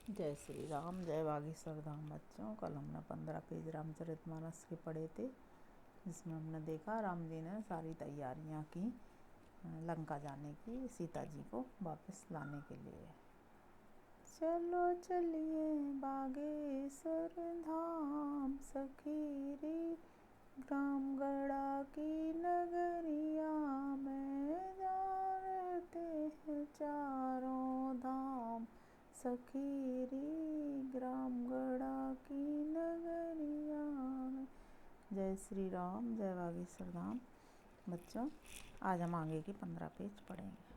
जय श्री राम, जय बागेश्वर धाम। बच्चों, कल हमने 15 पेज रामचरितमानस के पढ़े थे, जिसमें हमने देखा राम जी ने सारी तैयारियां की लंका जाने की, सीता जी को वापस लाने के लिए। चलो चलिए बागेश्वर धाम, सखी रे रामगढ़ा की नगरिया में, जानते हैं चारों धाम, सखी रे रामगढ़ा की नगरिया में। जय श्री राम, जय बागेश्वर धाम। बच्चों, आज हम आगे के 15 पेज पढ़ेंगे।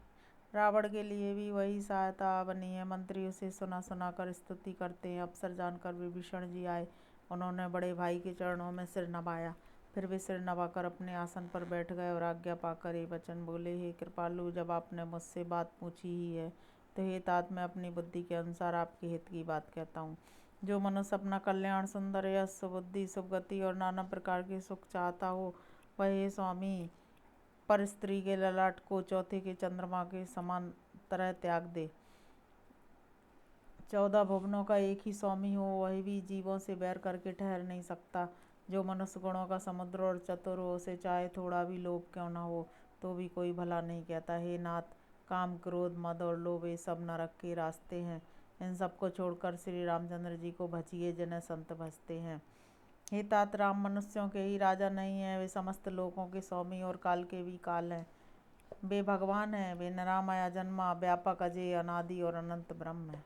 रावण के लिए भी वही सहायता बनी है। मंत्री उसे सुना सुना कर स्तुति करते हैं। अवसर जानकर विभीषण जी आए। उन्होंने बड़े भाई के चरणों में सिर नवाया। फिर वे सिर नवाकर अपने आसन पर बैठ गए और आज्ञा पाकर ये वचन बोले, हे कृपालु, जब आपने मुझसे बात पूछी ही है तो हे तात, मैं अपनी बुद्धि के अनुसार आपके हित की बात कहता हूँ। जो मनुष्य अपना कल्याण, सुंदर यश, सुबुद्धि, सुगति और नाना प्रकार के सुख चाहता हो, वह हे स्वामी पर स्त्री के ललाट को चौथे के चंद्रमा के समान तरह त्याग दे। 14 भुवनों का एक ही स्वामी हो, वह भी जीवों से बैर करके ठहर नहीं सकता। जो मनुष्य गुणों का समुद्र और चतुर हो, उसे चाहे थोड़ा भी लोभ क्यों न हो तो भी कोई भला नहीं कहता। हे नाथ, काम, क्रोध, मद और लोभ ये सब नरक के रास्ते हैं। इन सबको छोड़कर श्री रामचंद्र जी को भजिए, जिन्हें संत भजते हैं। हे तात, राम मनुष्यों के ही राजा नहीं है, वे समस्त लोगों के स्वामी और काल के भी काल हैं। वे भगवान हैं, वे निरामय, अजन्मा, व्यापक, अजय, अनादि और अनंत ब्रह्म है।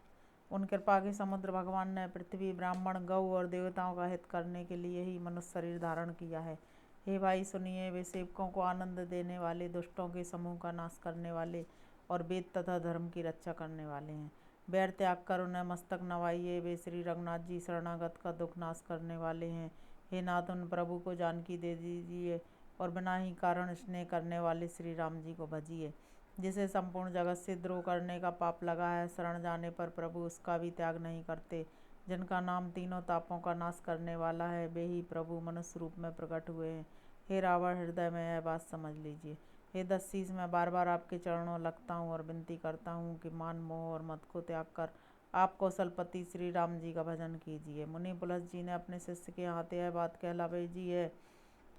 उन कृपा के समुद्र भगवान ने पृथ्वी, ब्राह्मण, गौ और देवताओं का हित करने के लिए ही मनुष्य शरीर धारण किया है। हे भाई सुनिए, वे सेवकों को आनंद देने वाले, दुष्टों के समूह का नाश करने वाले और वेद तथा धर्म की रक्षा करने वाले हैं। बैर त्याग कर उन्हें मस्तक नवाइए, वे श्री रघुनाथ जी शरणागत का दुख नाश करने वाले हैं। हे नाथ, उन प्रभु को जानकी दे दीजिए और बिना ही कारण स्नेह करने वाले श्री राम जी को भजिए। जिसे संपूर्ण जगत से द्रोह करने का पाप लगा है, शरण जाने पर प्रभु उसका भी त्याग नहीं करते। जिनका नाम तीनों तापों का नाश करने वाला है, वे ही प्रभु मनुष्य रूप में प्रकट हुए हैं। हे रावण, हृदय में यह बात समझ लीजिए। हे दस्सीस, मैं बार बार आपके चरणों लगता हूँ और विनती करता हूँ कि मान, मोह और मद को त्याग कर आप कौशलपति श्री राम जी का भजन कीजिए। मुनि पुलस जी ने अपने शिष्य के हाथ यह बात कहला भेजी है।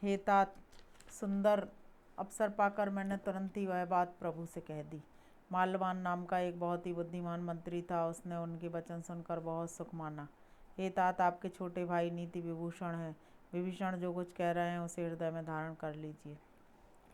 हे तात, सुंदर अवसर पाकर मैंने तुरंत ही वह बात प्रभु से कह दी। माल्यवान नाम का एक बहुत ही बुद्धिमान मंत्री था, उसने उनके वचन सुनकर बहुत सुख माना। हे तात, आपके छोटे भाई नीति विभूषण हैं। विभीषण जो कुछ कह रहे हैं उसे हृदय में धारण कर लीजिए।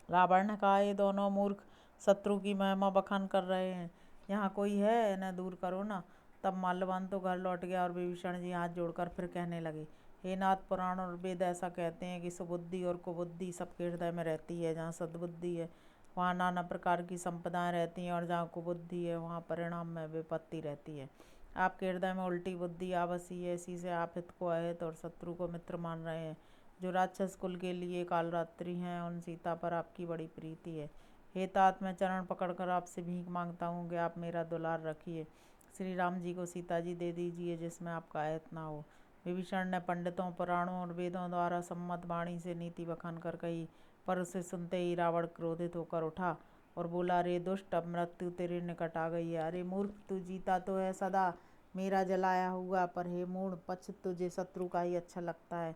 रावण ने कहा, ये दोनों मूर्ख शत्रु की महिमा बखान कर रहे हैं। यहाँ कोई है, इन्हें दूर करो ना। तब माल्यवान तो घर लौट गया और विभीषण जी हाथ जोड़कर फिर कहने लगे, हे नाथ, पुराण और वेद ऐसा कहते हैं कि सुबुद्धि और कुबुद्धि सबके हृदय में रहती है। जहाँ सद्बुद्धि है वहाँ नाना प्रकार की संपदाएं रहती हैं, और जहाँ कुबुद्धि है वहाँ परिणाम में विपत्ति रहती है। आपके हृदय में उल्टी बुद्धि आ बसी है, इसी से आप हित को अहित और शत्रु को मित्र मान रहे हैं। जो राक्षस कुल के लिए कालरात्रि हैं, उन सीता पर आपकी बड़ी प्रीति है। हे तात, मैं चरण पकड़कर आपसे भीख मांगता हूँ कि आप मेरा दुलार रखिए। श्री राम जी को सीता जी दे दीजिए, जिसमें आपका अहित ना हो। विभीषण ने पंडितों, पुराणों और वेदों द्वारा सम्मत वाणी से नीति बखान कर कही, पर उसे सुनते ही रावण क्रोधित होकर उठा और बोला, रे दुष्ट, अब मृत्यु तेरे निकट आ गई है। अरे मूर्ख, तू जीता तो है सदा मेरा जलाया हुआ, पर हे मूढ़, पक्ष तुझे शत्रु का ही अच्छा लगता है।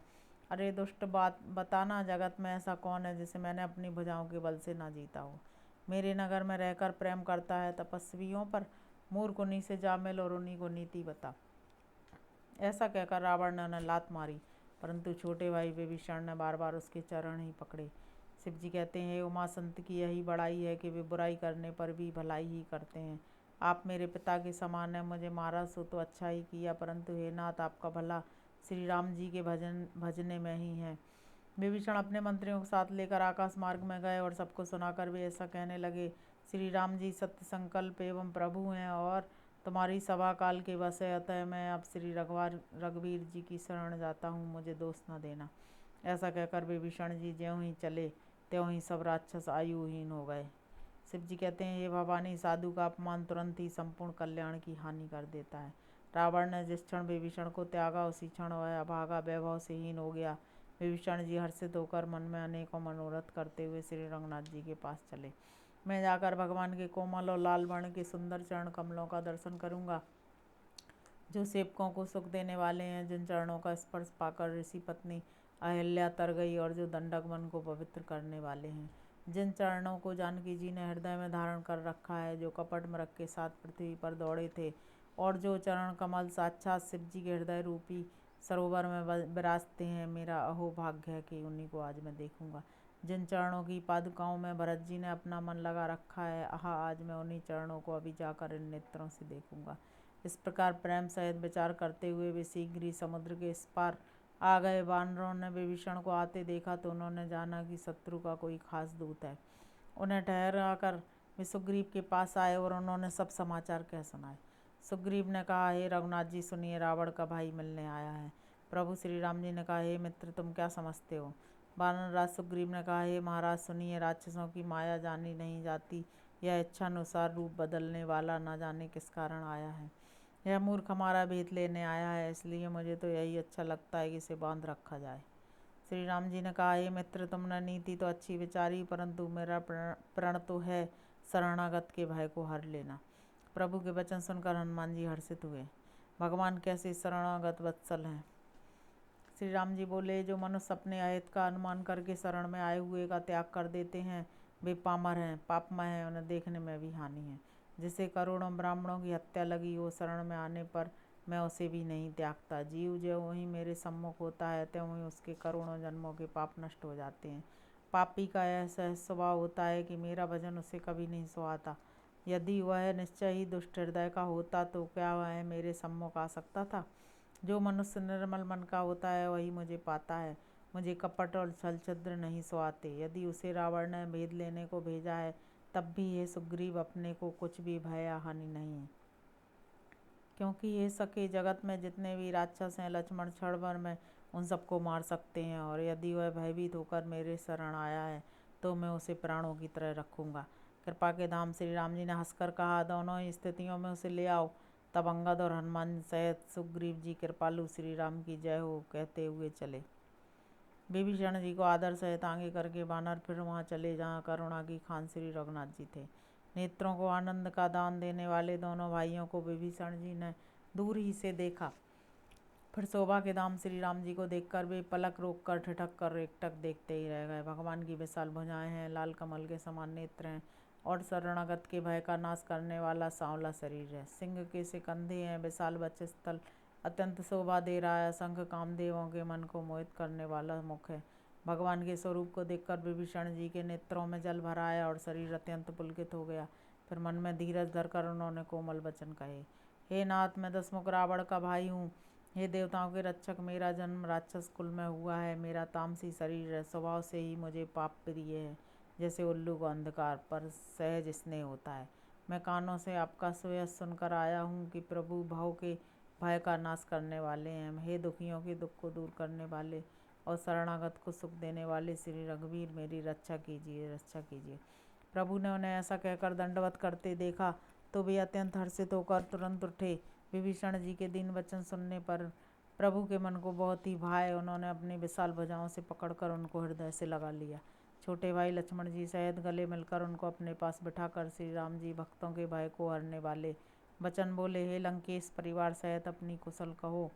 अरे दुष्ट, बात बताना, जगत में ऐसा कौन है जिसे मैंने अपनी भुजाओं के बल से ना जीता हो। मेरे नगर में रहकर प्रेम करता है तपस्वियों पर। मूर्ख, उन्हीं से जा मिल और उन्हीं को नीति बता। ऐसा कहकर रावण ने उन्हें लात मारी, परंतु छोटे भाई विभीषण ने बार बार उसके चरण ही पकड़े। शिव जी कहते हैं, उमा संत की यही बड़ाई है कि वे बुराई करने पर भी भलाई ही करते हैं। आप मेरे पिता के समान हैं, मुझे मारा सो तो अच्छा ही किया, परंतु हे नाथ, आपका भला श्री राम जी के भजने में ही है। विभीषण अपने मंत्रियों के साथ लेकर आकाश मार्ग में गए और सबको सुनाकर वे ऐसा कहने लगे, श्री राम जी सत्य संकल्प एवं प्रभु हैं और तुम्हारी सभा काल के वश है। अतः मैं अब श्री रघुवीर जी की शरण जाता हूँ, मुझे दोष न देना। ऐसा कहकर विभीषण जी ज्यों ही चले त्यों ही सब राक्षस आयुहीन हो गए। शिव जी कहते हैं, ये भवानी, साधु का अपमान तुरंत ही संपूर्ण कल्याण की हानि कर देता है। रावण ने जिस क्षण विभीषण को त्यागा, उसी क्षण वह अभागा वैभव से हीन हो गया। विभीषण जी हर्षित होकर मन में अनेकों मनोरथ करते हुए श्री रंगनाथ जी के पास चले। मैं जाकर भगवान के कोमल और लाल वर्ण के सुंदर चरण कमलों का दर्शन करूंगा, जो सेवकों को सुख देने वाले हैं, जिन चरणों का स्पर्श पाकर ऋषि पत्नी अहिल्या तर गई और जो दंडक मन को पवित्र करने वाले हैं, जिन चरणों को जानकी जी ने हृदय में धारण कर रखा है, जो कपट मृग के साथ पृथ्वी पर दौड़े थे और जो चरण कमल साक्षात शिव जी के हृदय रूपी सरोवर में विराजते हैं, मेरा अहो भाग्य है कि उन्हीं को आज मैं देखूंगा। जिन चरणों की पादुकाओं में भरत जी ने अपना मन लगा रखा है, आहा आज मैं उन्हीं चरणों को अभी जाकर इन नेत्रों से देखूंगा। इस प्रकार प्रेम सहित विचार करते हुए वे शीघ्र ही समुद्र के इस पार आ गए। वानरों ने विभीषण को आते देखा तो उन्होंने जाना कि शत्रु का कोई खास दूत है। उन्हें ठहरा कर वे सुग्रीव के पास आए और उन्होंने सब समाचार कह सुनाए। सुग्रीव ने कहा, हे रघुनाथ जी सुनिए, रावण का भाई मिलने आया है। प्रभु श्री राम जी ने कहा, हे मित्र तुम क्या समझते हो। वानरराज सुग्रीव ने कहा, हे महाराज सुनिए, राक्षसों की माया जानी नहीं जाती, यह इच्छानुसार रूप बदलने वाला न जाने किस कारण आया है। यह मूर्ख हमारा भेद लेने आया है, इसलिए मुझे तो यही अच्छा लगता है कि इसे बांध रखा जाए। श्री राम जी ने कहा, हे मित्र तुमने नीति तो अच्छी विचारी, परंतु मेरा प्रण तो है शरणागत के भय को हर लेना। प्रभु के वचन सुनकर हनुमान जी हर्षित हुए। भगवान कैसे शरणागत वत्सल हैं। श्री राम जी बोले, जो मनुष्य अपने अहित का अनुमान करके शरण में आए हुए का त्याग कर देते हैं, वे पामर हैं, पापमय हैं, उन्हें देखने में भी हानि है। जिसे करोड़ों ब्राह्मणों की हत्या लगी हो, शरण में आने पर मैं उसे भी नहीं त्यागता। जीव जो ही मेरे सम्मुख होता है, त्यों ही उसके करोड़ों जन्मों के पाप नष्ट हो जाते हैं। पापी का ऐसा स्वभाव होता है कि मेरा भजन उसे कभी नहीं सुहाता। यदि वह निश्चय ही दुष्ट हृदय का होता तो क्या वह मेरे सम्मुख आ सकता था। जो मनुष्य निर्मल मन का होता है वही मुझे पाता है। मुझे कपट और छल छिद्र नहीं सुहाते। यदि उसे रावण ने भेद लेने को भेजा है, तब भी ये सुग्रीव अपने को कुछ भी भय या हानि नहीं है, क्योंकि ये सके जगत में जितने भी राक्षस हैं, लक्ष्मण क्षण भर में उन सबको मार सकते हैं, और यदि वह भयभीत होकर मेरे शरण आया है तो मैं उसे प्राणों की तरह रखूंगा। कृपा के धाम श्री राम जी ने हंसकर कहा, दोनों ही स्थितियों में उसे ले आओ। तब अंगद और हनुमान सहित सुग्रीव जी कृपालु श्री राम की जय हो कहते हुए चले। विभीषण जी को आदर सहित आगे करके वानर फिर वहां चले जहाँ करुणा की खान श्री रघुनाथ जी थे। नेत्रों को आनंद का दान देने वाले दोनों भाइयों को विभीषण जी ने दूर ही से देखा। फिर शोभा के धाम श्री राम जी को देखकर वे पलक रोक कर ठिठक कर एकटक देखते ही रह गए। भगवान की विशाल भुजाएं हैं, लाल कमल के समान नेत्र हैं और शरणागत के भय का नाश करने वाला सांवला शरीर है। सिंह के से कंधे हैं, विशाल वक्षस्थल अत्यंत शोभा दे रहा है। शंख कामदेवों के मन को मोहित करने वाला मुख है। भगवान के स्वरूप को देखकर विभीषण जी के नेत्रों में जल भर आया और शरीर अत्यंत पुलकित हो गया। फिर मन में धीरज धरकर उन्होंने कोमल वचन कहे, हे नाथ, मैं दशमुख रावण का भाई हूँ। हे देवताओं के रक्षक, मेरा जन्म राक्षस कुल में हुआ है। मेरा तामसी शरीर है, स्वभाव से ही मुझे पाप प्रिय है, जैसे उल्लू को अंधकार पर सहज स्नेह होता है। मैं कानों से आपका सुयश सुनकर आया हूँ कि प्रभु भाव के भय का नाश करने वाले हैं। हे दुखियों के दुख को दूर करने वाले और शरणागत को सुख देने वाले श्री रघुवीर, मेरी रक्षा कीजिए, रक्षा कीजिए। प्रभु ने उन्हें ऐसा कहकर दंडवत करते देखा तो वे अत्यंत हर्षित होकर तुरंत उठे। विभीषण जी के दीन वचन सुनने पर प्रभु के मन को बहुत ही भाए। उन्होंने अपनी विशाल भुजाओं से पकड़कर उनको हृदय से लगा लिया। छोटे भाई लक्ष्मण जी सहित गले मिलकर उनको अपने पास बिठाकर श्री राम जी भक्तों के भय को हरने वाले वचन बोले, हे लंकेश, परिवार सहित अपनी कुशल कहो।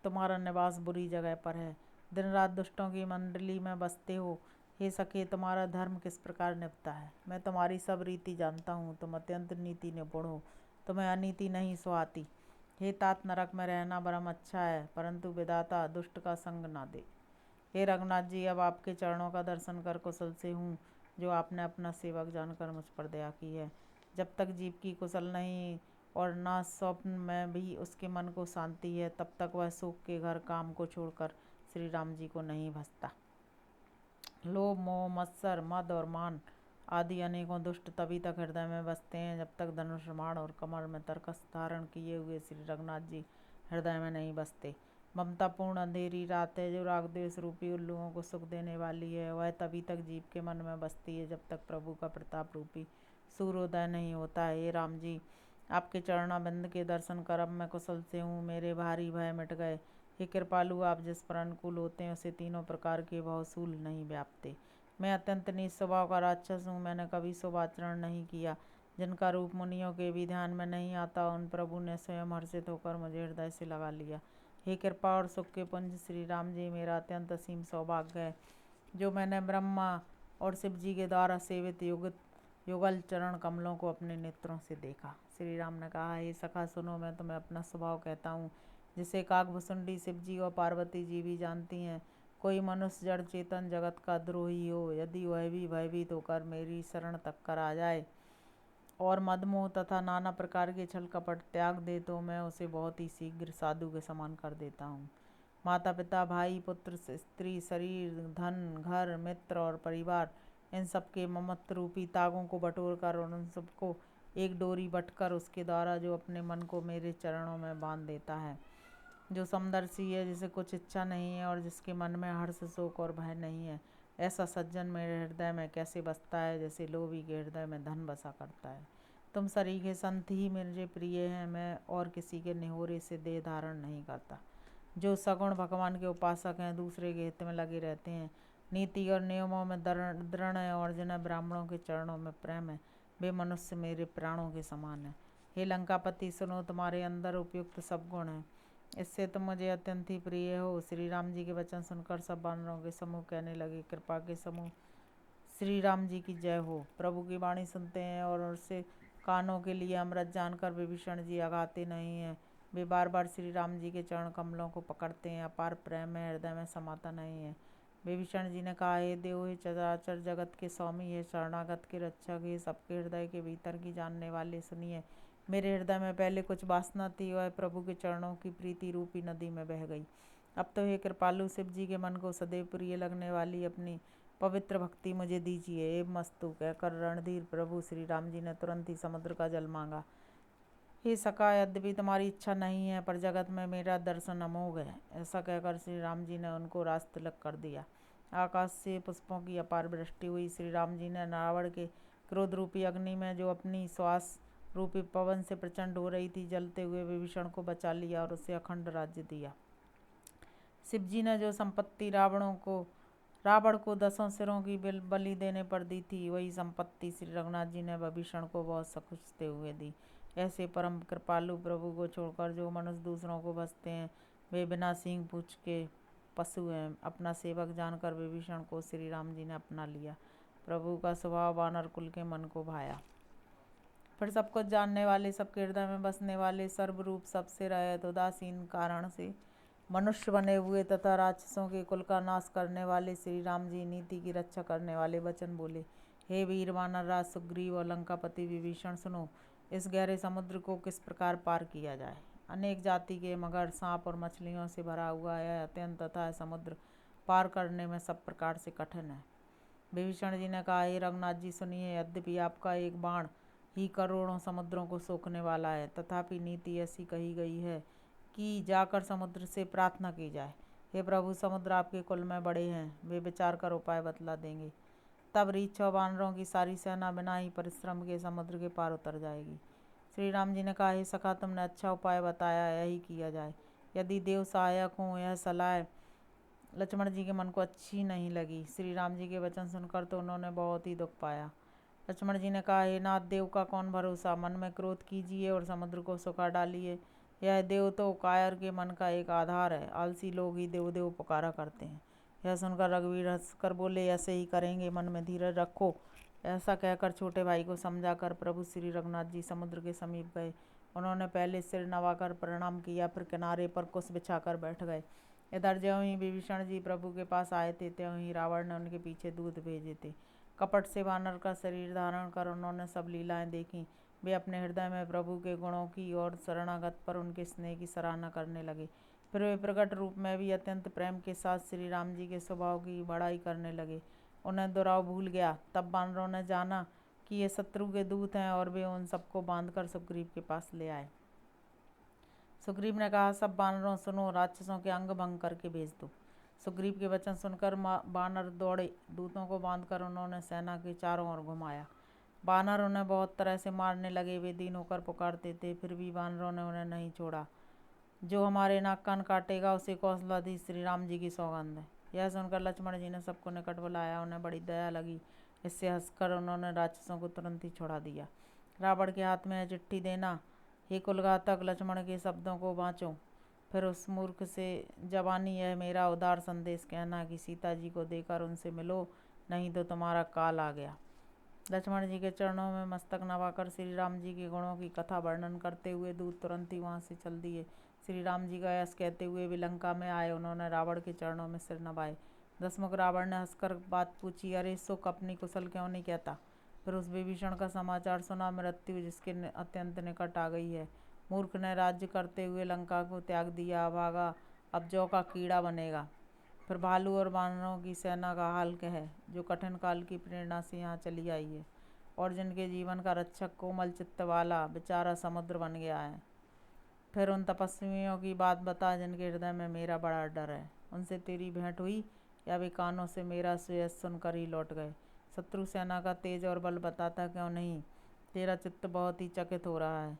तुम्हारा निवास बुरी जगह पर है, दिन रात दुष्टों की मंडली में बसते हो। हे सखे, तुम्हारा धर्म किस प्रकार निपटा है। मैं तुम्हारी सब रीति जानता हूँ। तुम अत्यंत नीति निपुण हो, तुम्हें अनीति नहीं सुहाती। हे तात, नरक में रहना परम अच्छा है, परंतु विधाता दुष्ट का संग ना दे। हे रघुनाथ जी, अब आपके चरणों का दर्शन कर कुशल से हूँ, जो आपने अपना सेवक जानकर मुझ पर दया की है। जब तक जीव की कुशल नहीं और ना स्वप्न में भी उसके मन को शांति है, तब तक वह सुख के घर काम को छोड़कर श्री राम जी को नहीं भजता। लोभ, मोह, मत्सर, मद और मान आदि अनेकों दुष्ट तभी तक हृदय में बसते हैं जब तक धनुष बाण और कमर में तरकस धारण किए हुए श्री रघुनाथ जी हृदय में नहीं बसते। ममतापूर्ण अंधेरी रात है जो राग द्वेष रूपी उल्लुओं को सुख देने वाली है, वह तभी तक जीव के मन में बसती है जब तक प्रभु का प्रताप रूपी सूर्योदय नहीं होता है। हे राम जी, आपके चरणाबिंद के दर्शन कर अब मैं कुशल से हूँ, मेरे भारी भय मिट गए। हे कृपालु, आप जिस पर अनुकूल होते हैं उसे तीनों प्रकार के भवसूल नहीं व्यापते। मैं अत्यंत नीच स्वभाव का राक्षस हूँ, मैंने कभी शुभ आचरण नहीं किया। जिनका रूप मुनियों के भी ध्यान में नहीं आता, उन प्रभु ने स्वयं हर्षित होकर मुझे हृदय से लगा लिया। हे कृपा और सुख के पुंज श्री राम जी, मेरा अत्यंत असीम सौभाग्य है जो मैंने ब्रह्मा और शिव जी के द्वारा सेवित युगल चरण कमलों को अपने नेत्रों से देखा। श्री राम ने कहा, हे सखा सुनो, मैं तुम्हें अपना स्वभाव कहता हूँ, जिसे काकभुसुंडी शिव जी और पार्वती जी भी जानती हैं। कोई मनुष्य जड़ चेतन जगत का द्रोही हो, यदि वह भी भयभीत होकर मेरी शरण तक कर आ जाए और मदमोह तथा नाना प्रकार के छल कपट त्याग दे, तो मैं उसे बहुत ही शीघ्र साधु के समान कर देता हूँ। माता पिता, भाई, पुत्र, स्त्री, शरीर, धन, घर, मित्र और परिवार, इन सबके ममत्व रूपी तागों को बटोर कर और उन सबको एक डोरी बटकर उसके द्वारा जो अपने मन को मेरे चरणों में बांध देता है, जो समदर्शी है, जिसे कुछ इच्छा नहीं है और जिसके मन में हर्ष, शोक और भय नहीं है, ऐसा सज्जन मेरे हृदय में कैसे बसता है, जैसे लोभी के हृदय में धन बसा करता है। तुम सरीखे संत ही मुझे प्रिय हैं, मैं और किसी के निहोरे से देह धारण नहीं करता। जो सगुण भगवान के उपासक हैं, दूसरे के हित में लगे रहते हैं, नीति और नियमों में दृढ़ है और जिन्हें ब्राह्मणों के चरणों में प्रेम है, वे मनुष्य मेरे प्राणों के समान हैं। हे लंकापति, सुनो, तुम्हारे अंदर उपयुक्त सब गुण हैं, इससे तुम मुझे अत्यंत ही प्रिय हो। श्री राम जी के वचन सुनकर सब वानरों के समूह कहने लगे, कृपा के समूह श्री राम जी की जय हो। प्रभु की वाणी सुनते हैं और उससे कानों के लिए अमृत जानकर विभीषण जी अगाते नहीं हैं। वे बार बार श्री राम जी के चरण कमलों को पकड़ते हैं, अपार प्रेम में हृदय में समाता नहीं है। विभीषण जी ने कहा, हे देव, हे चराचर जगत के स्वामी, हे शरणागत के रक्षक, हे सबके हृदय के भीतर की जानने वाले, सुनिए। मेरे हृदय में पहले कुछ वासना थी, वह प्रभु के चरणों की प्रीति रूपी नदी में बह गई। अब तो हे कृपालु शिव जी के मन को सदैव प्रिय लगने वाली अपनी पवित्र भक्ति मुझे दीजिए। एवं मस्तु कहकर रणधीर प्रभु श्री राम जी ने तुरंत ही समुद्र का जल मांगा। हे सखा, यद्यपि तुम्हारी इच्छा नहीं है, पर जगत में मेरा दर्शन अमोघ है। ऐसा कहकर श्री राम जी ने उनको रास तिलक कर दिया। आकाश से पुष्पों की अपार वृष्टि हुई। श्री राम जी ने रावण के क्रोध रूपी अग्नि में, जो अपनी श्वास रूपी पवन से प्रचंड हो रही थी, जलते हुए विभीषण को बचा लिया और उसे अखंड राज्य दिया। शिव जी ने जो संपत्ति रावण को 10 सिरों की बलि देने पर दी थी, वही संपत्ति श्री रघुनाथ जी ने विभीषण को बहुत सकुचते हुए दी। ऐसे परम कृपालु प्रभु को छोड़कर जो मनुष्य दूसरों को भसते हैं, वे बिना सींग पूछ के पशु हैं। अपना सेवक जानकर विभीषण को श्री राम जी ने अपना लिया। प्रभु का स्वभाव वानर कुल के मन को भाया। फिर सब कुछ जानने वाले, सबके हृदय में बसने वाले, सर्वरूप सबसे रहित, उदासीन कारण से मनुष्य बने हुए तथा राक्षसों के कुल का नाश करने वाले श्री राम जी नीति की रक्षा करने वाले वचन बोले। हे वीर वानर राज सुग्रीव और लंकापति विभीषण, सुनो, इस गहरे समुद्र को किस प्रकार पार किया जाए। अनेक जाति के मगर, सांप और मछलियों से भरा हुआ यह अत्यंत तथा समुद्र पार करने में सब प्रकार से कठिन है। विभीषण जी ने कहा, हे रघुनाथ जी सुनिए, यद्यपि आपका एक बाण ही करोड़ों समुद्रों को सोखने वाला है, तथापि नीति ऐसी कही गई है कि जाकर समुद्र से प्रार्थना की जाए। हे प्रभु, समुद्र आपके कुल में बड़े हैं, वे विचार कर उपाय बतला देंगे। तब रीछ और वानरों की सारी सेना बिना ही परिश्रम के समुद्र के पार उतर जाएगी। श्री राम जी ने कहा, हे सखा, तुमने अच्छा उपाय बताया, यही किया जाए। यदि देव सहायक हों, यह सलाह लक्ष्मण जी के मन को अच्छी नहीं लगी। श्री राम जी के वचन सुनकर तो उन्होंने बहुत ही दुख पाया। लक्ष्मण जी ने कहा, हे नाथ, देव का कौन भरोसा, मन में क्रोध कीजिए और समुद्र को सुखा डालिए। यह देव तो कायर के मन का एक आधार है, आलसी लोग ही देव देव पुकारा करते हैं। यह सुनकर रघुवीर हंसकर बोले, ऐसे ही करेंगे, मन में धीरज रखो। ऐसा कहकर छोटे भाई को समझाकर प्रभु श्री रघुनाथ जी समुद्र के समीप गए। उन्होंने पहले सिर नवाकर प्रणाम किया, फिर किनारे पर कुश बिछाकर बैठ गए। इधर ज्यों ही विभीषण जी प्रभु के पास आए थे, त्यों ही रावण ने उनके पीछे दूत भेजे थे। कपट से वानर का शरीर धारण कर उन्होंने सब लीलाएं देखी। वे अपने हृदय में प्रभु के गुणों की और शरणागत पर उनके स्नेह की सराहना करने लगे। फिर वे प्रकट रूप में भी अत्यंत प्रेम के साथ श्री राम जी के स्वभाव की बड़ाई करने लगे। उन्हें दुराव भूल गया। तब वानरों ने जाना कि ये शत्रु के दूत हैं और वे उन सबको बांधकर सुग्रीव के पास ले आए। सुग्रीव ने कहा, सब वानरों सुनो, राक्षसों के अंग भंग करके भेज दो। सुग्रीव के वचन सुनकर वानर दौड़े। दूतों को बांधकर उन्होंने सेना के चारों ओर घुमाया। वानर उन्हें बहुत तरह से मारने लगे। वे दीन होकर पुकारते थे, फिर भी वानरों ने उन्हें नहीं छोड़ा। जो हमारे नाक कान काटेगा, उसे कौशलाधीश श्री राम जी की सौगंध है। यह सुनकर लक्ष्मण जी ने सबको निकट बुलाया। उन्हें बड़ी दया लगी। इससे हंसकर उन्होंने राक्षसों को तुरंत ही छुड़ा दिया। रावण के हाथ में है चिट्ठी देना। हे कुलघातक, लक्ष्मण के शब्दों को बाँचो। फिर उस मूर्ख से जवानी यह मेरा उदार संदेश कहना कि सीता जी को देकर उनसे मिलो, नहीं तो तुम्हारा काल आ गया। लक्ष्मण जी के चरणों में मस्तक नवाकर श्री राम जी के गुणों की कथा वर्णन करते हुए दूत तुरंत ही वहाँ से चल दिए। श्री राम जी का यश कहते हुए भी लंका में आए। उन्होंने रावण के चरणों में सिर नवाए। दशमुख रावण ने हंसकर बात पूछी, अरे सुख, अपनी कुशल क्यों नहीं कहता? फिर उस विभीषण का समाचार सुना, मृत्यु जिसके अत्यंत निकट आ गई है। मूर्ख ने राज्य करते हुए लंका को त्याग दिया, भागा, अब जौ का कीड़ा बनेगा। फिर भालू और बानरों की सेना का हाल क्या है, जो कठिन काल की प्रेरणा से यहाँ चली आई है, और जिनके जीवन का रक्षक कोमल चित्त वाला बेचारा समुद्र बन गया है। फिर उन तपस्वियों की बात बता जिनके हृदय में मेरा बड़ा डर है। उनसे तेरी भेंट हुई या वे कानों से मेरा सुयश सुनकर ही लौट गए? शत्रु सेना का तेज और बल बताता क्यों नहीं? तेरा चित्त बहुत ही चकित हो रहा है।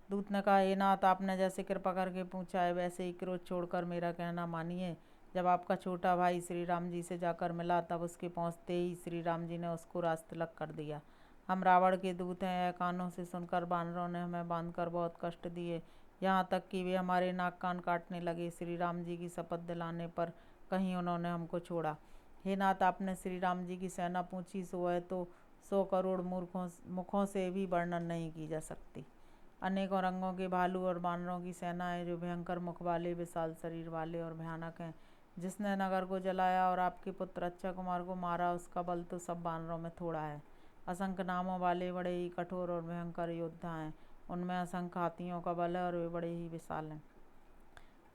दूत ने कहा, हे नाथ, आपने जैसे कृपा करके पूछा है वैसे ही क्रोध छोड़कर मेरा कहना मानिए। जब आपका छोटा भाई श्री राम जी से जाकर मिला, तब उसके पहुँचते ही श्री राम जी ने उसको रास्तलक कर दिया। हम रावण के दूत हैं, यह कानों से सुनकर बानरों ने हमें बांधकर बहुत कष्ट दिए, यहाँ तक कि वे हमारे नाक कान काटने लगे। श्री राम जी की शपथ दिलाने पर कहीं उन्होंने हमको छोड़ा। हे नाथ, आपने श्री राम जी की सेना पूछी, सो है तो 100 करोड़ मुखों से भी वर्णन नहीं की जा सकती। अनेकों रंगों के भालू और बानरों की सेना है, जो भयंकर मुख वाले, विशाल शरीर वाले और भयानक हैं। जिसने नगर को जलाया और आपके पुत्र अक्षय कुमार को मारा, उसका बल तो सब बानरों में थोड़ा है। असंख्य नामों वाले बड़े ही कठोर और भयंकर योद्धा हैं। उनमें असंख्य हाथियों का बल है और वे बड़े ही विशाल हैं।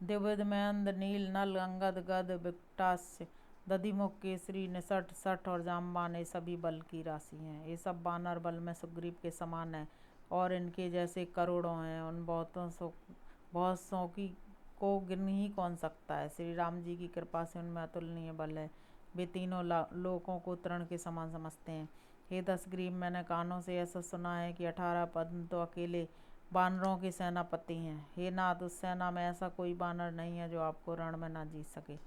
द्विविध मयंद, नील, नल, अंगद, गद, विकटास्य, दधिमुख, केसरी, निषठ, सठ और जाम्बान, ये सभी बल की राशि हैं। ये सब बानर बल में सुग्रीव के समान हैं और इनके जैसे करोड़ों हैं। उन बहुत सौ की को गिन ही कौन सकता है। श्री राम जी की कृपा से उनमें अतुलनीय बल है। वे तीनों लोकों को तृण के समान समझते हैं। हे दशग्रीव, मैंने कानों से ऐसा सुना है कि 18 पद्म तो अकेले बानरों के सेनापति हैं। हे नाथ, उस सेना में ऐसा कोई बानर नहीं है जो आपको रण में ना जीत सके।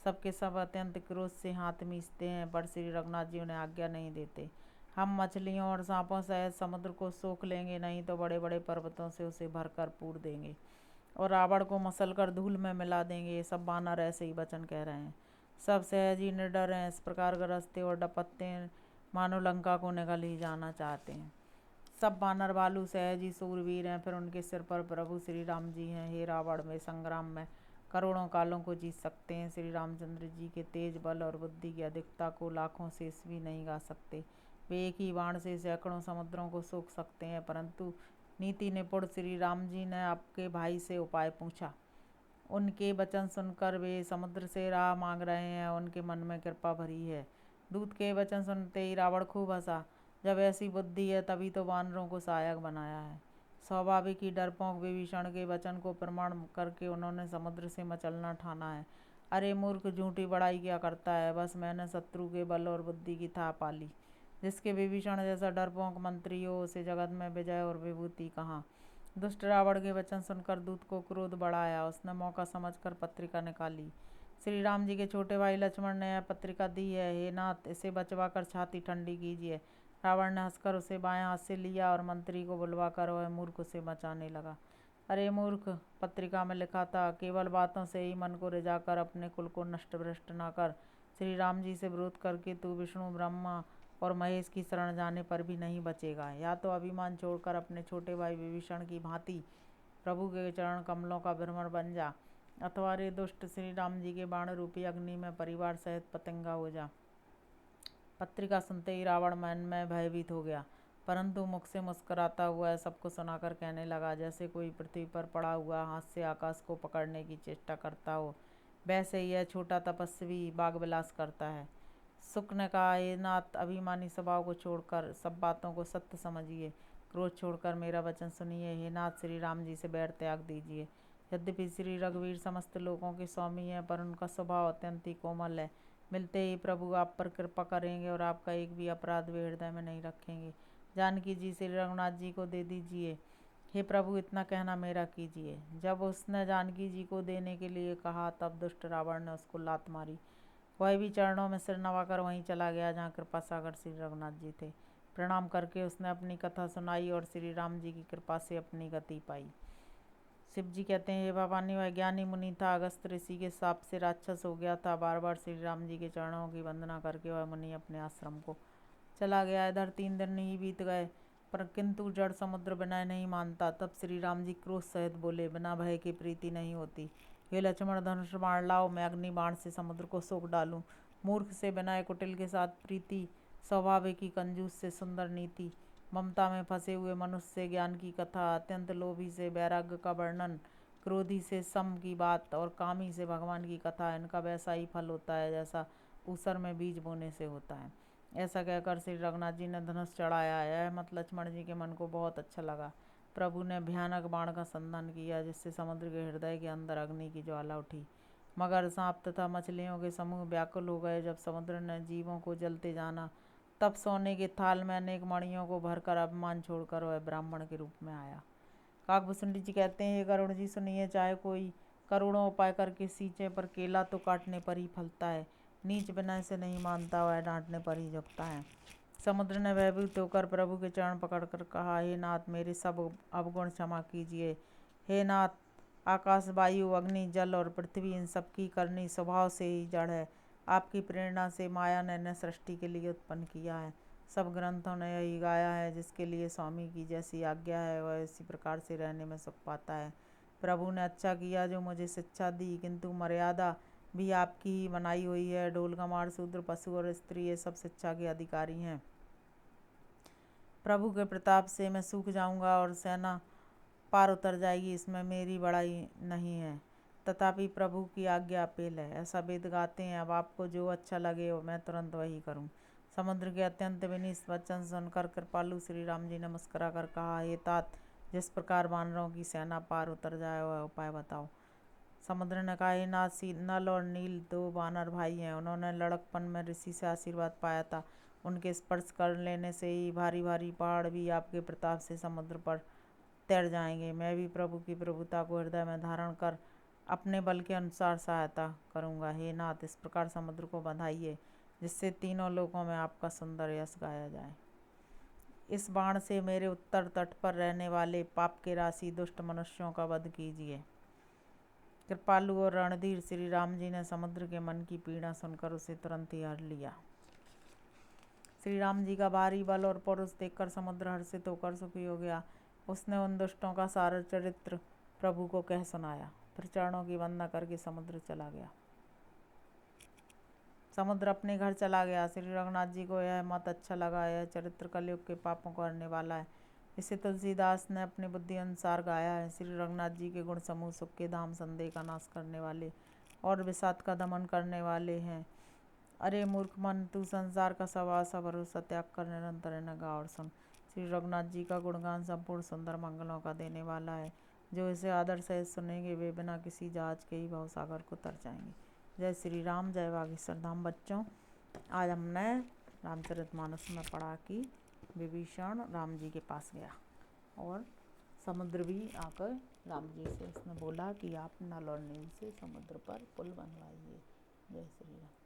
सबके सब अत्यंत क्रोध से हाथ मीचते हैं, पर श्री रघुनाथ जी उन्हें आज्ञा नहीं देते। हम मछलियों और सांपों सहित समुद्र को सोख लेंगे, नहीं तो बड़े बड़े पर्वतों से उसे भरकर पूर देंगे और रावण को मसलकर धूल में मिला देंगे। ये सब बानर ऐसे ही वचन कह रहे हैं। सब सहज ही निडर हैं, इस प्रकार गरजते और डपकते हैं मानो लंका को निगल ही जाना चाहते हैं। सब बानर भालू सहज ही सूरवीर हैं, फिर उनके सिर पर प्रभु श्री राम जी हैं। हे रावण, में संग्राम में करोड़ों कालों को जीत सकते हैं। श्री रामचंद्र जी के तेज बल और बुद्धि की अधिकता को लाखों शेष भी नहीं गा सकते। वे एक ही बाण से सैकड़ों समुद्रों को सोख सकते हैं। परंतु नीति निपुण श्री राम जी ने आपके भाई से उपाय पूछा। उनके वचन सुनकर वे समुद्र से राह मांग रहे हैं। उनके मन में कृपा भरी है। दूत के वचन सुनते ही रावण खूब हंसा। जब ऐसी बुद्धि है तभी तो वानरों को सहायक बनाया है। स्वाभाविक ही डरपोक विभीषण के वचन को प्रमाण करके उन्होंने समुद्र से मचलना ठाना है। अरे मूर्ख, झूठी बड़ाई क्या करता है? बस मैंने शत्रु के बल और बुद्धि की था पाली। जिसके विभीषण जैसा डरपोक मंत्री हो, उसे जगत में विजय और विभूति कहाँ। दुष्ट रावण के वचन सुनकर दूत को क्रोध बढ़ाया। उसने मौका समझकर पत्रिका निकाली। श्री राम जी के छोटे भाई लक्ष्मण ने यह पत्रिका दी है। हे नाथ, इसे बचवाकर छाती ठंडी कीजिए। रावण ने हंसकर उसे बाएं हाथ से लिया और मंत्री को बुलवाकर वह मूर्ख उसे बचाने लगा। अरे मूर्ख, पत्रिका में लिखा था, केवल बातों से ही मन को रिझाकर अपने कुल को नष्ट भ्रष्ट न कर। श्री राम जी से विरोध करके तू विष्णु, ब्रह्मा और महेश की शरण जाने पर भी नहीं बचेगा। या तो अभिमान छोड़कर अपने छोटे भाई विभीषण की भांति प्रभु के चरण कमलों का भ्रमर बन जा, अथवा रे दुष्ट श्री राम जी के बाण रूपी अग्नि में परिवार सहित पतंगा हो जा। पत्रिका सुनते ही रावण मन में भयभीत हो गया, परंतु मुख से मुस्कुराता हुआ सबको सुनाकर कहने लगा, जैसे कोई पृथ्वी पर पड़ा हुआ हाथ से आकाश को पकड़ने की चेष्टा करता हो, वैसे ही यह छोटा तपस्वी बागविलास करता है। शुक ने कहा, हे नाथ, अभिमानी स्वभाव को छोड़कर सब बातों को सत्य समझिए। क्रोध छोड़कर मेरा वचन सुनिए। हे नाथ, श्री राम जी से बैर त्याग दीजिए। यद्यपि श्री रघुवीर समस्त लोगों के स्वामी हैं, पर उनका स्वभाव अत्यंत ही कोमल है। मिलते ही प्रभु आप पर कृपा करेंगे और आपका एक भी अपराध वे हृदय में नहीं रखेंगे। जानकी जी श्री रघुनाथ जी को दे दीजिए। हे प्रभु, इतना कहना मेरा कीजिए। जब उसने जानकी जी को देने के लिए कहा, तब दुष्ट रावण ने उसको लात मारी। वह भी चरणों में सिर नवाकर वहीं चला गया जहाँ कृपा सागर श्री रघुनाथ जी थे। प्रणाम करके उसने अपनी कथा सुनाई और श्री राम जी की कृपा से अपनी गति पाई। शिव जी कहते हैं, ये भवानी वह ज्ञानी मुनि था, अगस्त ऋषि के शाप से राक्षस हो गया था। बार बार श्री राम जी के चरणों की वंदना करके वह मुनि अपने आश्रम को चला गया। इधर 3 दिन ही बीत गए, पर किंतु जड़ समुद्र विनय नहीं मानता। तब श्री राम जी क्रोध सहित बोले, बिना भय की प्रीति नहीं होती। हे लक्ष्मण, धनुष बाण लाओ, मैं अग्नि बाण से समुद्र को सोख डालूं। मूर्ख से विनय, कुटिल के साथ प्रीति, स्वाभाविक की कंजूस से सुंदर नीति, ममता में फंसे हुए मनुष्य से ज्ञान की कथा, अत्यंत लोभी से वैराग्य का वर्णन, क्रोधी से सम की बात और कामी से भगवान की कथा, इनका वैसा ही फल होता है जैसा ऊसर में बीज बोने से होता है। ऐसा कहकर श्री रघुनाथ जी ने धनुष चढ़ाया। यह मत लक्ष्मण जी के मन को बहुत अच्छा लगा। प्रभु ने भयानक बाण का संधान किया, जिससे समुद्र के हृदय के अंदर अग्नि की ज्वाला उठी। मगर सांप तथा मछलियों के समूह व्याकुल हो गए। जब समुद्र ने जीवों को जलते जाना, तब सोने के थाल में अनेक मणियों को भरकर अपमान छोड़कर वह ब्राह्मण के रूप में आया। काकभूषुंडी जी कहते हैं, गरुड़ जी सुनिए, चाहे कोई करोड़ों उपाय करके सींचे, पर केला तो काटने पर ही फलता है। नीच विनय से नहीं मानता, वह डांटने पर ही झुकता है। समुद्र ने भयभीत होकर प्रभु के चरण पकड़कर कहा, हे नाथ, मेरे सब अवगुण क्षमा कीजिए। हे नाथ, आकाश, वायु, अग्नि, जल और पृथ्वी, इन सबकी करनी स्वभाव से ही जड़ है। आपकी प्रेरणा से माया ने इन्हें सृष्टि के लिए उत्पन्न किया है। सब ग्रंथों ने यही गाया है, जिसके लिए स्वामी की जैसी आज्ञा है वह इसी प्रकार से रहने में सुख पाता है। प्रभु ने अच्छा किया जो मुझे शिक्षा दी, किंतु मर्यादा भी आपकी ही बनाई हुई है। ढोल, गमार, शूद्र, पशु और स्त्री, ये सब शिक्षा के अधिकारी हैं। प्रभु के प्रताप से मैं सूख जाऊंगा और सेना पार उतर जाएगी, इसमें मेरी बड़ाई नहीं है। तथापि प्रभु की आज्ञा अपेल है, ऐसा वेद गाते हैं। अब आपको जो अच्छा लगे मैं तुरंत वही करूं। समुद्र के अत्यंत विनीत वचन सुनकर कृपालु श्री राम जी ने मुस्कुरा कर कहा, हे तात, जिस प्रकार वानरों की सेना पार उतर जाए वह उपाय बताओ। समुद्र ने कहा, हे नाथ, नल और नील 2 वानर भाई हैं। उन्होंने लड़कपन में ऋषि से आशीर्वाद पाया था। उनके स्पर्श कर लेने से ही भारी भारी पहाड़ भी आपके प्रताप से समुद्र पर तैर जाएंगे। मैं भी प्रभु की प्रभुता को हृदय में धारण कर अपने बल के अनुसार सहायता करूंगा। हे नाथ, इस प्रकार समुद्र को बंधाइए, जिससे तीनों लोकों में आपका सुंदर यश गाया जाए। इस बाण से मेरे उत्तर तट पर रहने वाले पाप के राशि दुष्ट मनुष्यों का वध कीजिए। कृपालु और रणधीर श्री राम जी ने समुद्र के मन की पीड़ा सुनकर उसे तुरंत ही हर लिया। श्री राम जी का भारी बल और पौरुष देखकर समुद्र हर्षित होकर सुखी हो गया। उसने उन दुष्टों का सारा चरित्र प्रभु को कह सुनाया। फिर चरणों की वंदना करके समुद्र चला गया। समुद्र अपने घर चला गया। श्री रघुनाथ जी को यह मत अच्छा लगा। यह चरित्र कलयुग के पापों को हरने वाला है। इसे तुलसीदास ने अपनी बुद्धि अनुसार गाया है। श्री रघुनाथ जी के गुण समूह सुख के धाम, संदेह का नाश करने वाले और विषाद का दमन करने वाले हैं। अरे मूर्ख मन, तू संसार का सब आशा भरोसा त्याग कर निरंतर इन्हें गा और सुन। श्री रघुनाथ जी का गुणगान संपूर्ण सुंदर मंगलों का देने वाला है। जो इसे आदर सहित सुनेंगे वे बिना किसी जहाज के ही भवसागर को तर जाएंगे। जय श्री राम, जय बागेश्वर धाम। बच्चों, आज हमने रामचरितमानस में पढ़ा कि विभीषण राम जी के पास गया और समुद्र भी आकर राम जी से उसने बोला कि आप नल और नील से समुद्र पर पुल बनवाइए। जय श्री राम।